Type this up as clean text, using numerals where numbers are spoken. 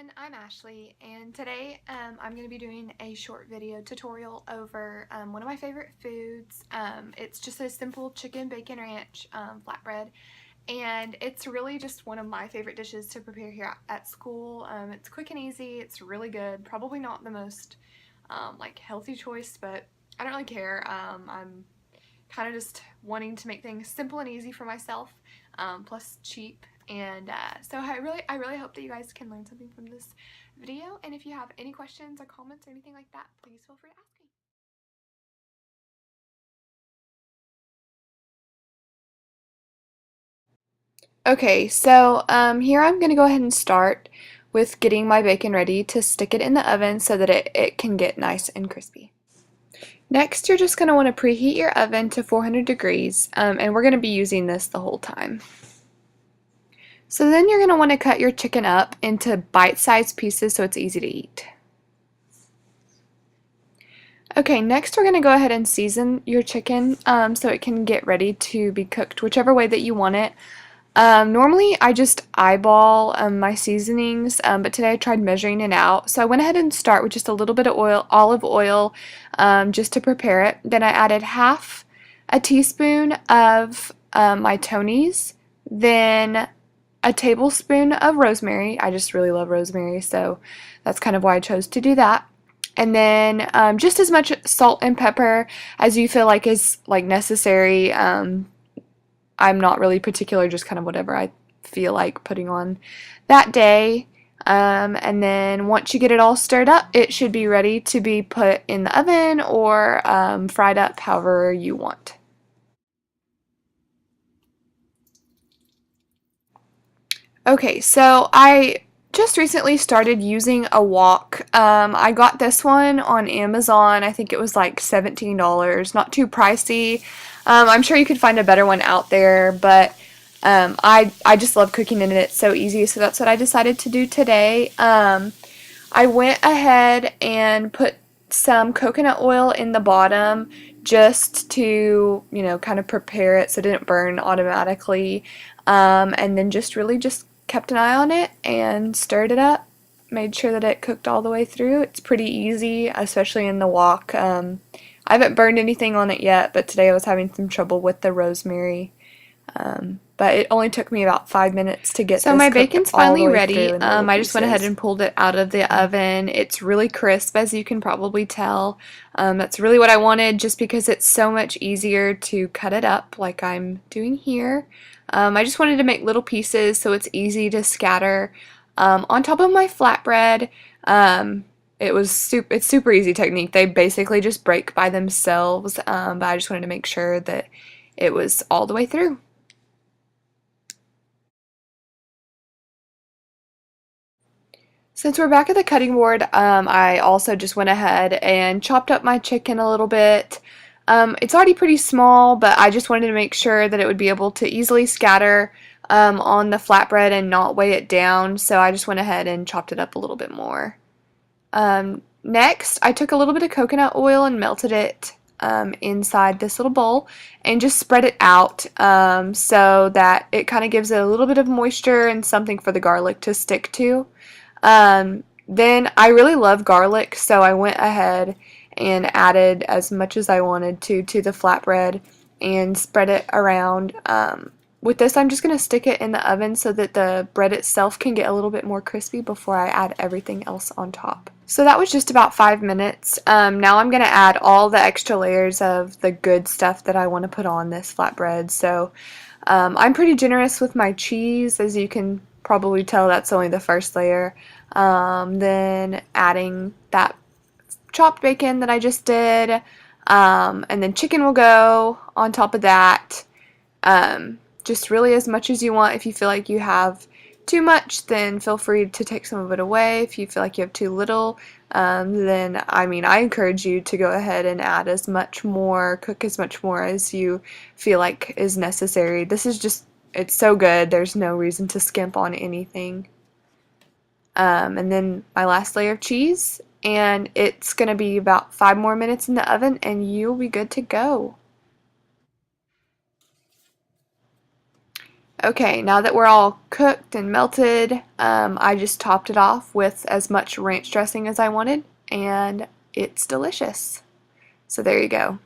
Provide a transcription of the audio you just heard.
everyone, I'm Ashley, and today I'm going to be doing a short video tutorial over one of my favorite foods. It's just a simple chicken bacon ranch flatbread, and it's really just one of my favorite dishes to prepare here at school. It's quick and easy, it's really good, probably not the most like healthy choice, but I don't really care. I'm kind of just wanting to make things simple and easy for myself, plus cheap. And so I really hope that you guys can learn something from this video. And if you have any questions or comments or anything like that, please feel free to ask me. Okay, so here I'm going to go ahead and start with getting my bacon ready to stick it in the oven so that it can get nice and crispy. Next, you're just going to want to preheat your oven to 400 degrees, and we're going to be using this the whole time. So then you're going to want to cut your chicken up into bite-sized pieces so it's easy to eat. Okay, next we're going to go ahead and season your chicken so it can get ready to be cooked whichever way that you want it. Normally I just eyeball my seasonings, but today I tried measuring it out. So I went ahead and start with just a little bit of olive oil, just to prepare it. Then I added half a teaspoon of my Tony's, then a tablespoon of rosemary. I just really love rosemary, so that's kind of why I chose to do that. And then just as much salt and pepper as you feel like is necessary. I'm not really particular, just kind of whatever I feel like putting on that day. And then once you get it all stirred up, it should be ready to be put in the oven or fried up however you want. Okay, so I just recently started using a wok. I got this one on Amazon. I think it was like $17, not too pricey. I'm sure you could find a better one out there, but I just love cooking in it. It's so easy, so that's what I decided to do today. I went ahead and put some coconut oil in the bottom just to, kind of prepare it so it didn't burn automatically. And then just kept an eye on it and stirred it up. Made sure that it cooked all the way through. It's pretty easy, especially in the wok. I haven't burned anything on it yet, but today I was having some trouble with the rosemary. But it only took me about 5 minutes to get so my bacon's finally ready. I just went ahead and pulled it out of the oven. It's really crisp, as you can probably tell. That's really what I wanted, just because it's so much easier to cut it up like I'm doing here. I just wanted to make little pieces so it's easy to scatter on top of my flatbread. It's super easy technique. They basically just break by themselves, but I just wanted to make sure that it was all the way through. Since we're back at the cutting board, I also just went ahead and chopped up my chicken a little bit. It's already pretty small, but I just wanted to make sure that it would be able to easily scatter on the flatbread and not weigh it down, so I just went ahead and chopped it up a little bit more. Next, I took a little bit of coconut oil and melted it inside this little bowl and just spread it out so that it kind of gives it a little bit of moisture and something for the garlic to stick to. Then I really love garlic, so I went ahead and added as much as I wanted to the flatbread and spread it around. With this, I'm just going to stick it in the oven so that the bread itself can get a little bit more crispy before I add everything else on top. So that was just about 5 minutes. Now I'm going to add all the extra layers of the good stuff that I want to put on this flatbread. So I'm pretty generous with my cheese. As you can probably tell, that's only the first layer. Then adding that chopped bacon that I just did, and then chicken will go on top of that. Just really as much as you want. If you feel like you have too much, then feel free to take some of it away. If you feel like you have too little, then I encourage you to go ahead and add as much more, cook as much more as you feel like is necessary. This is just, it's so good. There's no reason to skimp on anything. And then my last layer of cheese, and it's going to be about 5 more minutes in the oven and you'll be good to go. Okay, now that we're all cooked and melted, I just topped it off with as much ranch dressing as I wanted, and it's delicious. So there you go.